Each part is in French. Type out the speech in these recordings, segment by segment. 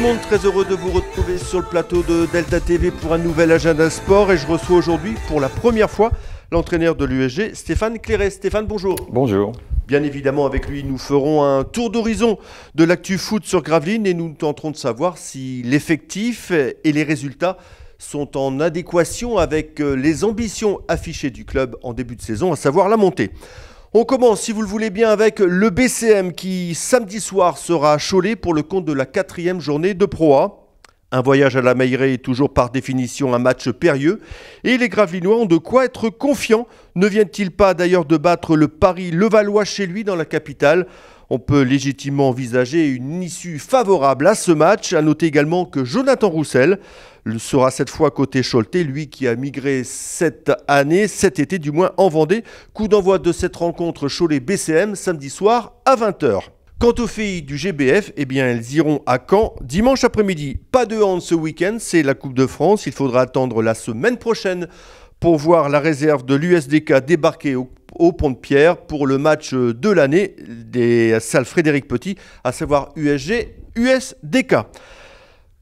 monde, très heureux de vous retrouver sur le plateau de Delta TV pour un nouvel agenda sport et je reçois aujourd'hui pour la première fois l'entraîneur de l'USG, Stéphane Clairet. Stéphane, bonjour. Bonjour. Bien évidemment, avec lui, nous ferons un tour d'horizon de l'actu foot sur Gravelines et nous tenterons de savoir si l'effectif et les résultats sont en adéquation avec les ambitions affichées du club en début de saison, à savoir la montée. On commence, si vous le voulez bien, avec le BCM qui, samedi soir, sera à Cholet pour le compte de la 4e journée de Pro A. Un voyage à la Mailleraie est toujours par définition un match périlleux et les Gravelinois ont de quoi être confiants. Ne viennent-ils pas d'ailleurs de battre le Paris Levallois chez lui dans la capitale ? On peut légitimement envisager une issue favorable à ce match. À noter également que Jonathan Roussel sera cette fois côté Choletais, lui qui a migré cet été du moins en Vendée. Coup d'envoi de cette rencontre Cholet-BCM samedi soir à 20h. Quant aux filles du GBF, eh bien elles iront à Caen dimanche après-midi. Pas de hand ce week-end, c'est la Coupe de France. Il faudra attendre la semaine prochaine pour voir la réserve de l'USDK débarquer au Pont-de-Pierre pour le match de l'année des salles Frédéric Petit, à savoir USG-USDK.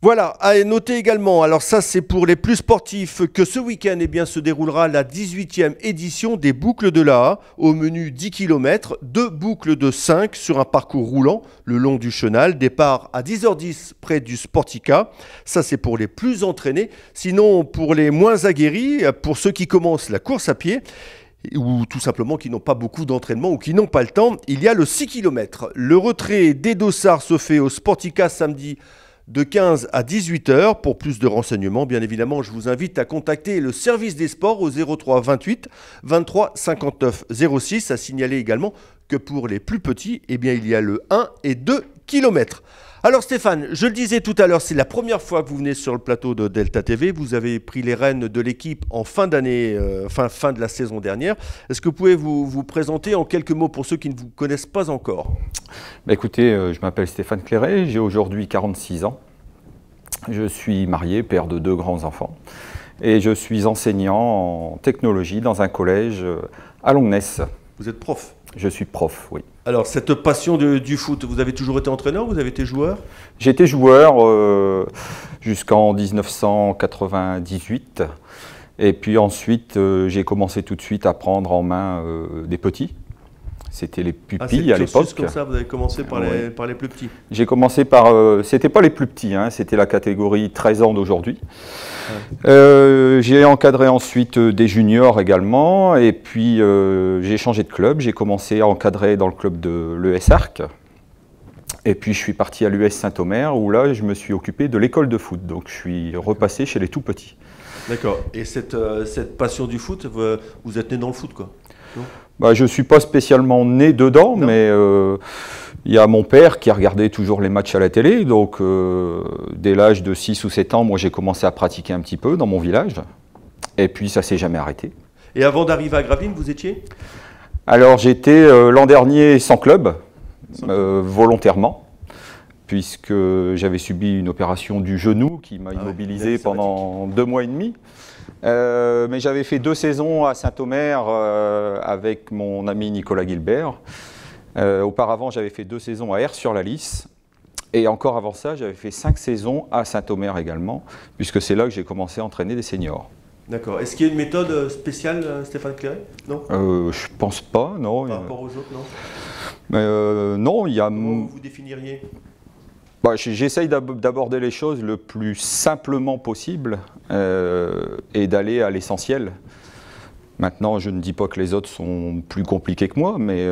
Voilà, à noter également, alors ça c'est pour les plus sportifs, que ce week-end eh bien, se déroulera la 18e édition des boucles de l'AA, au menu 10 km, 2 boucles de 5 sur un parcours roulant le long du Chenal, départ à 10h10 près du Sportica, ça c'est pour les plus entraînés, sinon pour les moins aguerris, pour ceux qui commencent la course à pied, ou tout simplement qui n'ont pas beaucoup d'entraînement ou qui n'ont pas le temps, il y a le 6 km. Le retrait des dossards se fait au Sportica samedi de 15 à 18h. Pour plus de renseignements, bien évidemment, je vous invite à contacter le service des sports au 03 28 23 59 06. À signaler également que pour les plus petits, eh bien, il y a le 1 et 2 km. Alors Stéphane, je le disais tout à l'heure, c'est la première fois que vous venez sur le plateau de Delta TV. Vous avez pris les rênes de l'équipe en fin d'année, fin de la saison dernière. Est-ce que vous pouvez vous présenter en quelques mots pour ceux qui ne vous connaissent pas encore ? Écoutez, je m'appelle Stéphane Clairet, j'ai aujourd'hui 46 ans. Je suis marié, père de 2 grands enfants. Et je suis enseignant en technologie dans un collège à Longness. Vous êtes prof ? Je suis prof, oui. Alors, cette passion du foot, vous avez toujours été entraîneur, vous avez été joueur ? J'ai été joueur jusqu'en 1998. Et puis ensuite, j'ai commencé tout de suite à prendre en main des petits. C'était les pupilles à l'époque. Comme ça, vous avez commencé par les plus petits. J'ai commencé par, c'était pas les plus petits, hein, c'était la catégorie 13 ans d'aujourd'hui. Ouais. J'ai encadré ensuite des juniors également, et puis j'ai changé de club. J'ai commencé à encadrer dans le club de l'ES Arc. Et puis je suis parti à l'US Saint-Omer, où là je me suis occupé de l'école de foot. Donc je suis repassé chez les tout petits. D'accord. Et cette passion du foot, vous êtes né dans le foot, quoi ? Je ne suis pas spécialement né dedans, non. Mais il y a mon père qui a regardé toujours les matchs à la télé. Donc, dès l'âge de 6 ou 7 ans, moi, j'ai commencé à pratiquer un petit peu dans mon village. Et puis, ça ne s'est jamais arrêté. Et avant d'arriver à Gravelines, vous étiez ? Alors, j'étais l'an dernier sans club, volontairement, puisque j'avais subi une opération du genou qui m'a immobilisé pendant 2 mois et demi. Mais j'avais fait 2 saisons à Saint-Omer avec mon ami Nicolas Gilbert. Auparavant, j'avais fait 2 saisons à Aire-sur-la-Lys. Et encore avant ça, j'avais fait 5 saisons à Saint-Omer également, puisque c'est là que j'ai commencé à entraîner des seniors. D'accord. Est-ce qu'il y a une méthode spéciale, Stéphane Clairet ? Non ? Je pense pas, non. Par rapport aux autres, non ? Non, il y a... Comment vous définiriez ? J'essaye d'aborder les choses le plus simplement possible et d'aller à l'essentiel. Maintenant, je ne dis pas que les autres sont plus compliqués que moi, mais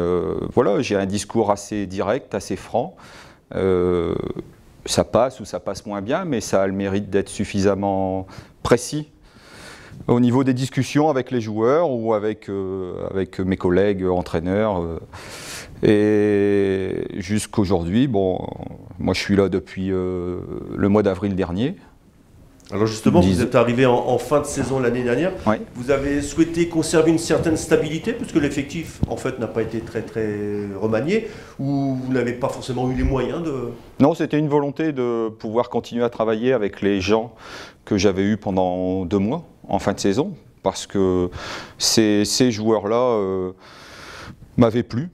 voilà, j'ai un discours assez direct, assez franc. Ça passe ou ça passe moins bien, mais ça a le mérite d'être suffisamment précis au niveau des discussions avec les joueurs ou avec mes collègues entraîneurs. Et jusqu'aujourd'hui, moi je suis là depuis le mois d'avril dernier. Alors justement, vous êtes arrivé en fin de saison l'année dernière. Oui. Vous avez souhaité conserver une certaine stabilité, puisque l'effectif en fait n'a pas été très remanié, ou vous n'avez pas forcément eu les moyens de... Non, c'était une volonté de pouvoir continuer à travailler avec les gens que j'avais eus pendant 2 mois en fin de saison, parce que ces joueurs-là m'avaient plu.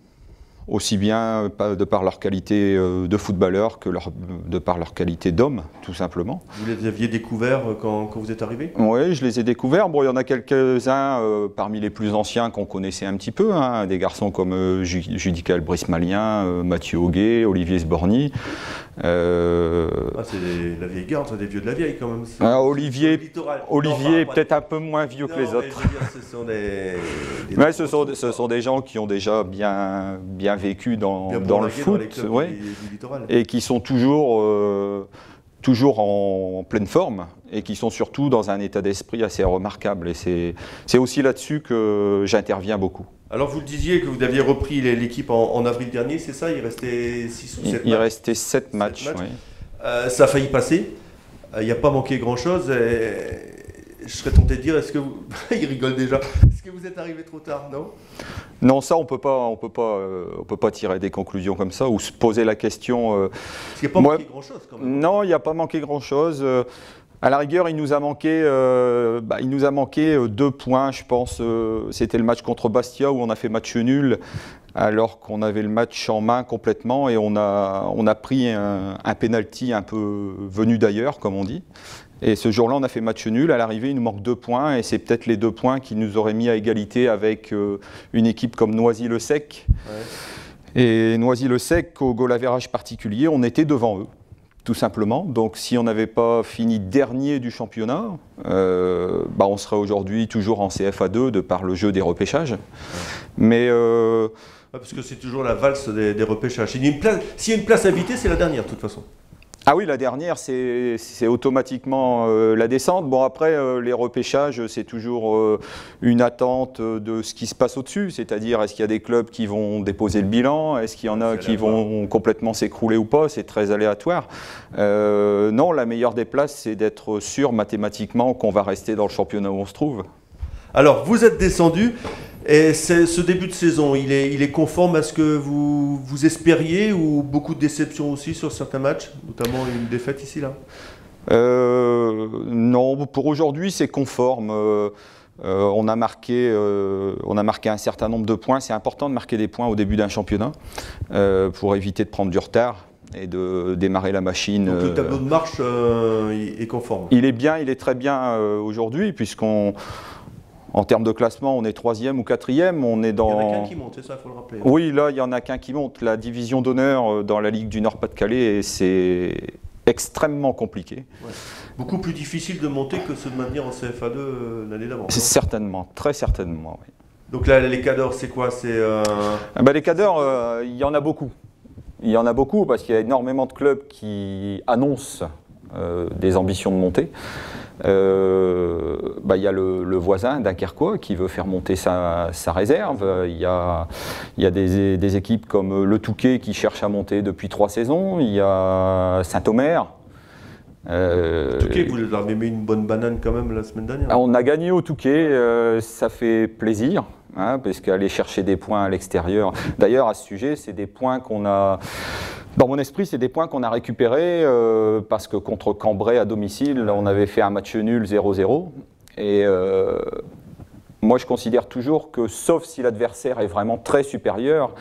aussi bien de par leur qualité de footballeur que de par leur qualité d'homme, tout simplement. Vous les aviez découverts quand vous êtes arrivé? Oui, je les ai découverts. Bon, il y en a quelques-uns parmi les plus anciens qu'on connaissait un petit peu, hein, des garçons comme Judical Brice-Malien, Mathieu Auguet, Olivier Sborny. C'est la vieille garde, des vieux de la vieille quand même. Olivier est peut-être un peu moins vieux que les autres. Ce sont des gens qui ont déjà bien vécu dans le foot, et qui sont toujours en pleine forme, et qui sont surtout dans un état d'esprit assez remarquable. Et c'est aussi là-dessus que j'interviens beaucoup. Alors vous le disiez que vous aviez repris l'équipe en avril dernier, c'est ça? Il restait 6 ou 7 matchs. Il restait 7 matchs, oui. Ça a failli passer. Il n'y a pas manqué grand-chose. Je serais tenté de dire, est-ce que vous... Il rigole déjà. Est-ce que vous êtes arrivé trop tard, non? Non, ça on peut pas tirer des conclusions comme ça ou se poser la question. Parce qu'il n'y a pas manqué grand-chose quand même. Non, il n'y a pas manqué grand-chose. À la rigueur, il nous a manqué 2 points, je pense. C'était le match contre Bastia où on a fait match nul, alors qu'on avait le match en main complètement, et on a pris un penalty un peu venu d'ailleurs, comme on dit. Et ce jour-là, on a fait match nul. À l'arrivée, il nous manque 2 points, et c'est peut-être les 2 points qui nous auraient mis à égalité avec une équipe comme Noisy-le-Sec. Ouais. Et Noisy-le-Sec, au goal average particulier, on était devant eux, tout simplement. Donc si on n'avait pas fini dernier du championnat, on serait aujourd'hui toujours en CFA2 de par le jeu des repêchages. Ouais. Mais parce que c'est toujours la valse des repêchages. S'il y a une place invitée, c'est la dernière de toute façon. Ah oui, la dernière, c'est automatiquement la descente. Bon, après, les repêchages, c'est toujours une attente de ce qui se passe au-dessus. C'est-à-dire, est-ce qu'il y a des clubs qui vont déposer le bilan? Est-ce qu'il y en a qui vont complètement s'écrouler ou pas? C'est très aléatoire. Non, la meilleure des places, c'est d'être sûr mathématiquement qu'on va rester dans le championnat où on se trouve. Alors, vous êtes descendu. Et ce début de saison, il est conforme à ce que vous espériez, ou beaucoup de déceptions aussi sur certains matchs, notamment une défaite ici, là? Non, pour aujourd'hui, c'est conforme. On a marqué un certain nombre de points. C'est important de marquer des points au début d'un championnat pour éviter de prendre du retard et de démarrer la machine. Donc le tableau de marche est conforme? Il est très bien aujourd'hui, puisqu'on... En termes de classement, on est 3e ou 4e. On est dans... Il y en a qu'un qui monte, c'est ça, il faut le rappeler. Oui, là, il n'y en a qu'un qui monte. La division d'honneur dans la Ligue du Nord-Pas-de-Calais, c'est extrêmement compliqué. Ouais. Beaucoup plus difficile de monter que ceux de maintenir en CFA2 l'année d'avant. Certainement, très certainement, oui. Donc là, les cadors, c'est quoi? Les cadors, il y en a beaucoup. Il y en a beaucoup parce qu'il y a énormément de clubs qui annoncent des ambitions de montée. Il y a le voisin Dunkerquois qui veut faire monter sa réserve. Il y a des équipes comme le Touquet qui cherche à monter depuis 3 saisons. Il y a Saint-Omer. Touquet, vous leur avez mis une bonne banane quand même la semaine dernière. On a gagné au Touquet, ça fait plaisir. Parce qu'aller chercher des points à l'extérieur. D'ailleurs, à ce sujet, c'est des points qu'on a... Dans mon esprit, c'est des points qu'on a récupérés parce que contre Cambrai à domicile, on avait fait un match nul 0-0. Et moi, je considère toujours que, sauf si l'adversaire est vraiment très supérieur,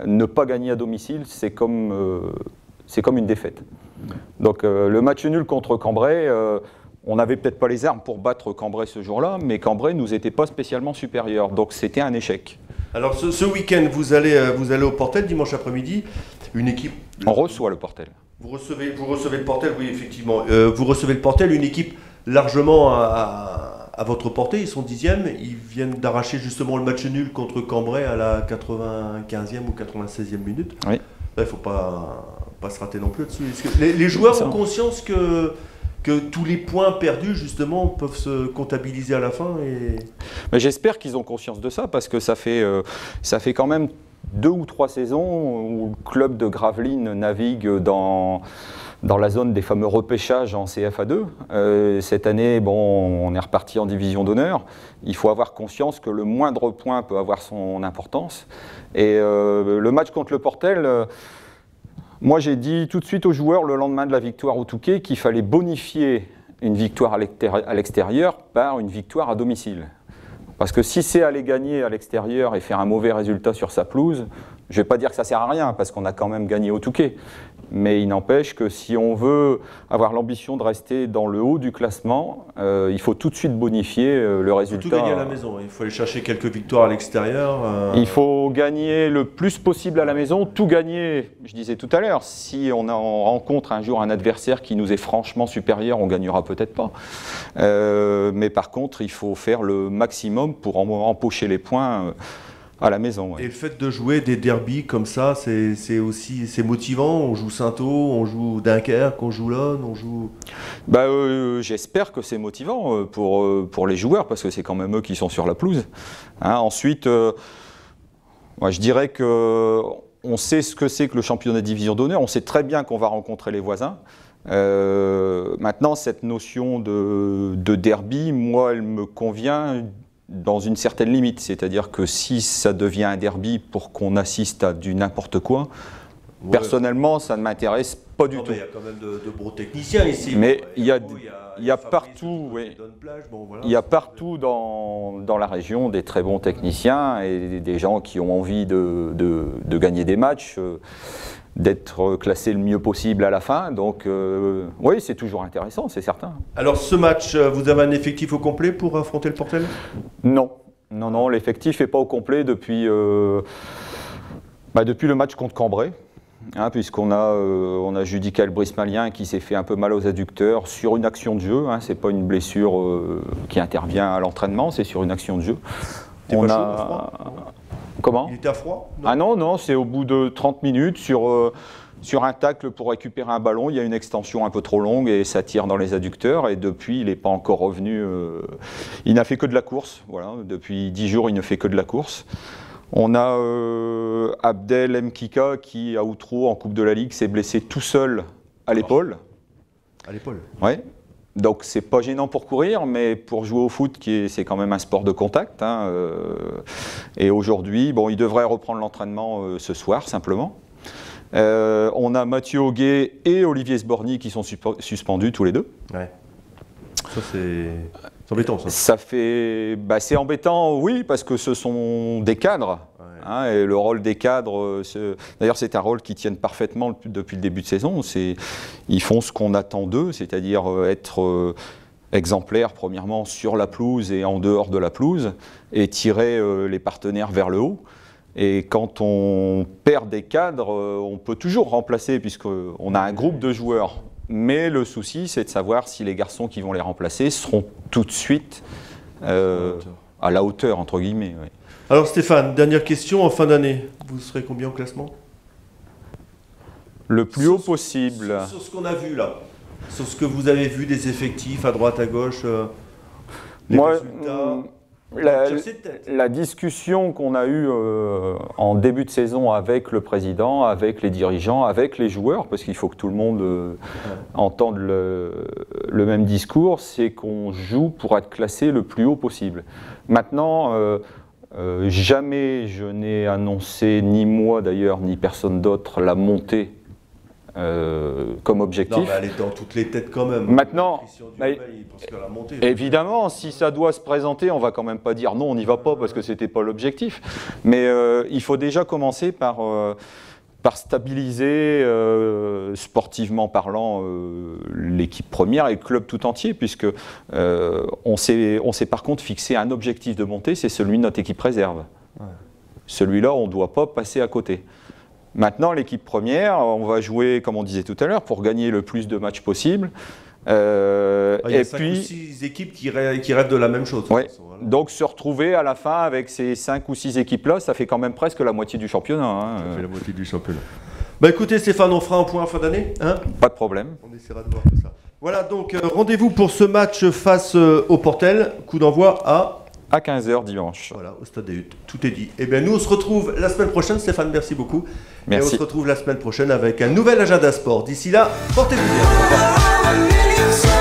ne pas gagner à domicile, c'est comme une défaite. Donc le match nul contre Cambrai... on n'avait peut-être pas les armes pour battre Cambrai ce jour-là, mais Cambrai ne nous était pas spécialement supérieur, donc c'était un échec. Alors ce week-end, vous allez au Portel dimanche après-midi, une équipe... On reçoit le Portel. Vous recevez le Portel, oui effectivement. Vous recevez le Portel, une équipe largement à votre portée, ils sont 10e, ils viennent d'arracher justement le match nul contre Cambrai à la 95e ou 96e minute. Oui. Là, il ne faut pas se rater non plus là-dessus. Les joueurs ont conscience que tous les points perdus, justement, peuvent se comptabiliser à la fin Mais j'espère qu'ils ont conscience de ça, parce que ça fait quand même 2 ou 3 saisons où le club de Gravelines navigue dans la zone des fameux repêchages en CFA2. Cette année, on est reparti en division d'honneur. Il faut avoir conscience que le moindre point peut avoir son importance. Et le match contre le Portel... moi, j'ai dit tout de suite aux joueurs, le lendemain de la victoire au Touquet, qu'il fallait bonifier une victoire à l'extérieur par une victoire à domicile. Parce que si c'est aller gagner à l'extérieur et faire un mauvais résultat sur sa pelouse, Je ne vais pas dire que ça ne sert à rien, parce qu'on a quand même gagné au Touquet. Mais il n'empêche que si on veut avoir l'ambition de rester dans le haut du classement, il faut tout de suite bonifier le résultat. Il faut tout gagner à la maison, il faut aller chercher quelques victoires à l'extérieur. Il faut gagner le plus possible à la maison, tout gagner, je disais tout à l'heure, si on rencontre un jour un adversaire qui nous est franchement supérieur, on ne gagnera peut-être pas. Mais par contre, il faut faire le maximum pour empocher les points à la maison. Ouais. Et le fait de jouer des derbies comme ça, c'est aussi motivant. On joue Saint-Ouen, on joue Dunkerque, on joue Lonne, on joue... J'espère que c'est motivant pour les joueurs, parce que c'est quand même eux qui sont sur la pelouse. Hein, ensuite, moi, je dirais qu'on sait ce que c'est que le championnat de division d'honneur, on sait très bien qu'on va rencontrer les voisins. Maintenant, cette notion de derby, moi, elle me convient dans une certaine limite, c'est-à-dire que si ça devient un derby pour qu'on assiste à du n'importe quoi, personnellement, ça ne m'intéresse pas du tout. Il y a quand même de bons techniciens ici. Mais il y a partout, il y a partout dans la région des très bons techniciens et des gens qui ont envie de gagner des matchs, d'être classé le mieux possible à la fin. Donc oui, c'est toujours intéressant, c'est certain. Alors ce match, vous avez un effectif au complet pour affronter le Portel ? Non, l'effectif n'est pas au complet depuis le match contre Cambrai. Hein, puisqu'on a Judicaël Brice-Malien qui s'est fait un peu mal aux adducteurs sur une action de jeu. Hein, ce n'est pas une blessure qui intervient à l'entraînement, c'est sur une action de jeu. On a... Comment ? Il était à froid ? Non, c'est au bout de 30 minutes sur un tacle pour récupérer un ballon. Il y a une extension un peu trop longue et ça tire dans les adducteurs. Et depuis, il n'est pas encore revenu. Il n'a fait que de la course. Voilà, depuis 10 jours, il ne fait que de la course. On a Abdel Mkika qui, à Outreau, en Coupe de la Ligue, s'est blessé tout seul à l'épaule. À l'épaule ? Oui. Donc c'est pas gênant pour courir, mais pour jouer au foot, c'est quand même un sport de contact. Hein, et aujourd'hui, il devrait reprendre l'entraînement ce soir, simplement. On a Mathieu Auguet et Olivier Sborny qui sont suspendus tous les deux. Ouais. Ça c'est embêtant, ça. C'est embêtant, oui, parce que ce sont des cadres. Ouais. Hein, et le rôle des cadres, d'ailleurs c'est un rôle qu'ils tiennent parfaitement depuis le début de saison. Ils font ce qu'on attend d'eux, c'est-à-dire être exemplaires premièrement sur la pelouse et en dehors de la pelouse, et tirer les partenaires vers le haut. Et quand on perd des cadres, on peut toujours remplacer, puisqu'on a un groupe de joueurs. Mais le souci, c'est de savoir si les garçons qui vont les remplacer seront tout de suite à la hauteur, entre guillemets. Oui. Alors Stéphane, dernière question, en fin d'année, vous serez combien au classement ? Le plus haut possible. Sur ce qu'on a vu là, sur ce que vous avez vu des effectifs à droite, à gauche, les résultats. La discussion qu'on a eue en début de saison avec le président, avec les dirigeants, avec les joueurs, parce qu'il faut que tout le monde entende le même discours, c'est qu'on joue pour être classé le plus haut possible. Maintenant, jamais je n'ai annoncé, ni moi d'ailleurs, ni personne d'autre, la montée comme objectif. Non, elle est dans toutes les têtes quand même. Maintenant, évidemment, si ça doit se présenter, on va quand même pas dire non, on n'y va pas parce que c'était pas l'objectif. Mais il faut déjà commencer par stabiliser, sportivement parlant, l'équipe première et le club tout entier, puisque on s'est par contre fixé un objectif de montée, c'est celui de notre équipe réserve. Ouais. Celui-là, on ne doit pas passer à côté. Maintenant, l'équipe première, on va jouer, comme on disait tout à l'heure, pour gagner le plus de matchs possible. Il y a 5 ou 6 équipes qui rêvent de la même chose. Ouais. Donc se retrouver à la fin avec ces 5 ou 6 équipes-là, ça fait quand même presque la moitié du championnat. Hein. Ça fait la moitié du championnat. Bah écoutez Stéphane, on fera un point en fin d'année. Hein, pas de problème. On essaiera de voir tout ça. Voilà, donc rendez-vous pour ce match face au Portel. Coup d'envoi à 15h dimanche. Voilà, au Stade des Huttes. Tout est dit. Eh bien, nous, on se retrouve la semaine prochaine. Stéphane, merci beaucoup. Merci. Et on se retrouve la semaine prochaine avec un nouvel agenda sport. D'ici là, portez-vous bien. Au revoir.